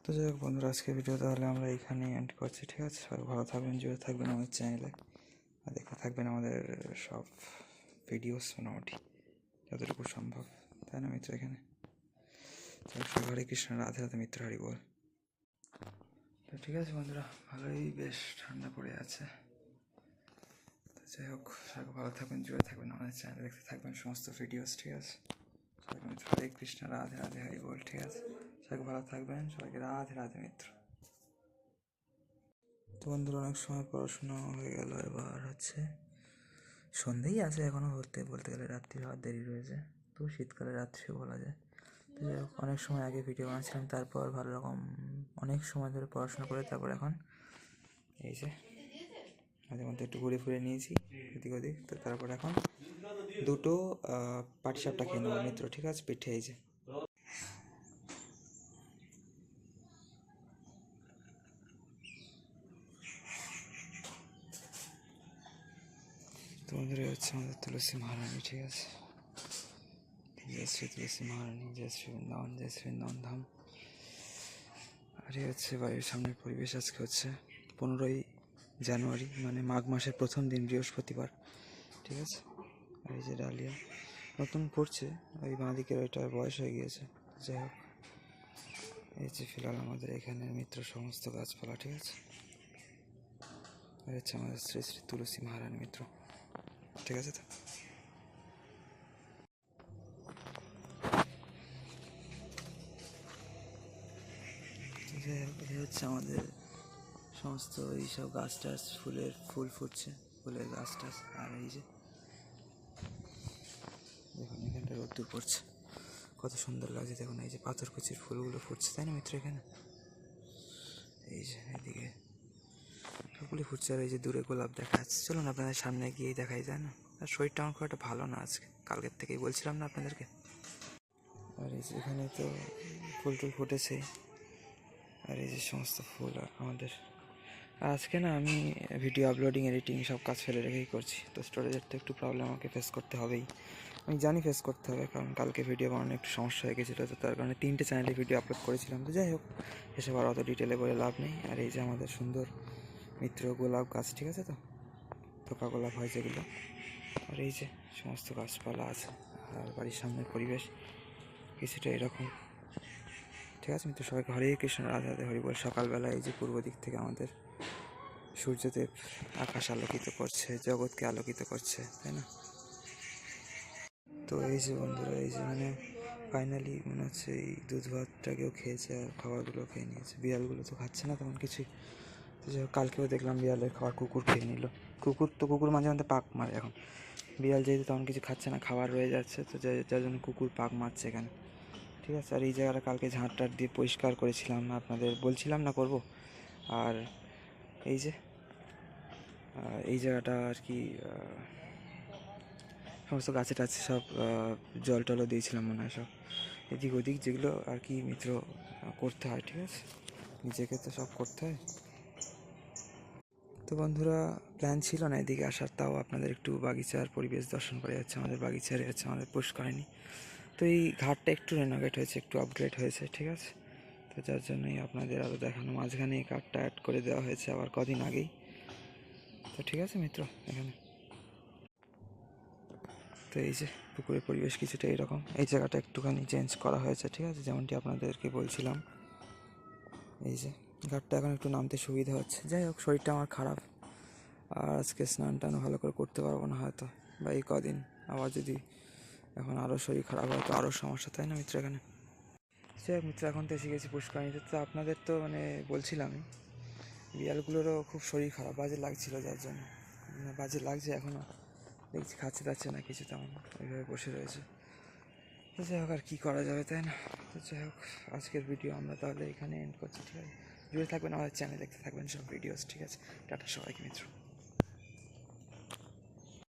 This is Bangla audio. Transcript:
তো যাই হোক বন্ধুরা, আজকের ভিডিও তাহলে আমরা এইখানে এন্ড করছি। ঠিক আছে, সবাই ভালো থাকবেন, জুড়ে থাকবেন আমাদের চ্যানেলে, আর দেখতে থাকবেন আমাদের সব ভিডিওস মোটামুটি যতটুকু সম্ভব, তাই না মিত্র? এখানে হরে কৃষ্ণ, রাধে রাধে মিত্র, হরি বল। তো ঠিক আছে বন্ধুরা, ভালোই বেশ ঠান্ডা পড়ে আছে। তো যাই হোক, সবাই ভালো থাকবেন, জুড়ে থাকবেন আমাদের চ্যানেলে, দেখতে থাকবেন সমস্ত ভিডিওস। ঠিক আছে, সবাইকে মিত্র হরে কৃষ্ণ, রাধে রাধে, হরি বল। ঠিক আছে, সবাইকে ভালো থাকবেন, সবাইকে রাধে রাধে মিত্র। তো বন্ধুরা, অনেক সময় পড়াশোনা হয়ে গেল, এবার হচ্ছে সন্ধেই আছে এখনও, বলতে গেলে রাত্রি হওয়ার দেরি রয়েছে, তো শীতকালে রাত্রিও বলা যায়। তো যাই হোক, অনেক সময় আগে ভিডিও বানাচ্ছিলাম, তারপর ভালো রকম অনেক সময় ধরে পড়াশোনা করে তারপর এখন এই যে মাঝে মধ্যে একটু ঘুরে ফিরে নিয়েছি এদিক ওদিক। তো তারপর এখন দুটো পাটিসাপটা খেয়ে নেবো মিত্র। ঠিক আছে, পিঠে এই যে। তো বন্ধুরা, হচ্ছে আমাদের তুলসী মহারানী। ঠিক আছে, জয় শ্রী তুলসী মহারানী, জয় শ্রী বৃন্দাবন, জয় শ্রী বৃন্দাবন ধাম। আর এই হচ্ছে বাড়ির সামনের পরিবেশ। আজকে হচ্ছে 15ই জানুয়ারি, মানে মাঘ মাসের প্রথম দিন, বৃহস্পতিবার। ঠিক আছে, আর এই যে ডালিয়া নতুন পড়ছে, ওই বাঁদিকের ওইটার বয়স হয়ে গিয়েছে। যাই হোক, এই যে ফিলহাল আমাদের এখানে মিত্র সমস্ত গাছপালা। ঠিক আছে, আর হচ্ছে আমাদের শ্রী শ্রী তুলসী মহারানী মিত্র। ঠিক আছে, তো যাই হোক, এই হচ্ছে আমাদের সমস্ত এইসব গাছ টাছ, ফুল ফুটছে, ফুলের গাছ টাছ। আর এই যে দেখুন, এখানটা রোদ্দুর পড়ছে, কত সুন্দর লাগছে দেখুন। এই যে পাথরকুচির ফুলগুলো ফুটছে, তাই না মিত্র? এখানে এই যে এদিকে সবগুলি ফুটছে, আর এই যে দূরে গোলাপ দেখা যাচ্ছে। চলুন আপনাদের সামনে গিয়েই দেখাই যায় না। আর শরীরটা আমার খুব একটা ভালো না আজকে, কালকের থেকেই বলছিলাম না আপনাদেরকে। আর এই যে এখানে তো ফুল টুল ফুটেছে, আর এই যে সমস্ত ফুল আমাদের। আর আজকে না আমি ভিডিও আপলোডিং, এডিটিং সব কাজ ফেলে রেখেই করছি। তো স্টোরেজের তো একটু প্রবলেম আমাকে ফেস করতে হবেই, আমি জানি ফেস করতে হবে, কারণ কালকে ভিডিও বানানো একটু সমস্যা হয়ে গেছিলো। তো তার কারণে 3টে চ্যানেলে ভিডিও আপলোড করেছিলাম। তো যাই হোক, এসব আর অত ডিটেলে বলে লাভ নেই। আর এই যে আমাদের সুন্দর মিত্র গোলাপ গাছ। ঠিক আছে, তো থোকা গোলাপ হয় যেগুলো। আর এই যে সমস্ত গাছপালা আছে, আর বাড়ির সামনের পরিবেশ কিছুটা এরকম। ঠিক আছে মিত্র, সবাইকে হরে কৃষ্ণ, রাধে রাধে, হরি বল। সকালবেলা এই যে পূর্ব দিক থেকে আমাদের সূর্যদেব আকাশ আলোকিত করছে, জগৎকে আলোকিত করছে, তাই না? তো এই যে বন্ধুরা, এই যে মানে ফাইনালি মনে হচ্ছে এই দুধ ভাতটাকেও খেয়েছে, আর খাবারগুলো খেয়ে নিয়েছে। বিড়ালগুলো তো খাচ্ছে না তেমন কিছুই। তো যাই হোক, কালকেও দেখলাম বিড়ালের খাবার কুকুর খেয়ে নিল। কুকুর মাঝে মাঝে পাক মারে এখন। বিড়াল যেহেতু তেমন কিছু খাচ্ছে না, খাবার রয়ে যাচ্ছে, তো যার জন্য কুকুর পাক মারছে এখানে। ঠিক আছে, আর এই জায়গাটা কালকে ঝাঁট দিয়ে পরিষ্কার করেছিলাম, আপনাদের বলছিলাম না করব। আর এই যে এই জায়গাটা আর কি সমস্ত গাছে টাছে সব জল টলও দিয়েছিলাম মনে হয়, সব এদিক ওদিক যেগুলো আর কি মিত্র করতে হয়। ঠিক আছে, নিজেকে তো সব করতে হয়। তো বন্ধুরা, প্ল্যান ছিল না এদিকে আসার, তাও আপনাদের একটু বাগিচার পরিবেশ দর্শন করে যাচ্ছে। আমাদের বাগিচার হচ্ছে আমাদের পুষ্করিণী। তো এই ঘাটটা একটু রেনোভেট হয়েছে, একটু আপগ্রেড হয়েছে। ঠিক আছে, তো যার জন্যই আপনাদের আরও দেখানো। মাঝখানে এই কাঠটা অ্যাড করে দেওয়া হয়েছে আবার কদিন আগেই। তো ঠিক আছে মিত্র, এখানে তো এই যে পুকুরের পরিবেশ কিছুটা এরকম। এই জায়গাটা একটুখানি চেঞ্জ করা হয়েছে। ঠিক আছে, যেমনটি আপনাদেরকে বলছিলাম। এই যে ঘাটটা এখন একটু নামতে সুবিধা হচ্ছে। যাই হোক, শরীরটা আমার খারাপ, আর আজকে স্নান টান ভালো করে করতে পারবো না হয়তো, বা এই কদিন আবার যদি এখন আরও শরীর খারাপ হয় তো আরও সমস্যা, তাই না মিত্র? এখানে সে মিত্র, এখন তো এসে গেছি পুষ্করিণীতে। তো আপনাদের তো মানে বলছিলামই, বিড়ালগুলোরও খুব শরীর খারাপ, বাজে লাগছিল, যার জন্য বাজে লাগছে এখনও। দেখছি খাচ্ছে টাচ্ছে না কিছু তেমন, ওইভাবে বসে রয়েছে। তো যাই হোক, আর কী করা যাবে, তাই না? তো যাই হোক, আজকের ভিডিও আমরা তাহলে এখানে এন্ড করছি। ঠিক আছে, জুড়ে থাকবেন আমাদের চ্যানেল, দেখতে থাকবেন সব ভিডিওস। ঠিক আছে, টাটা সবাইকে মিত্র।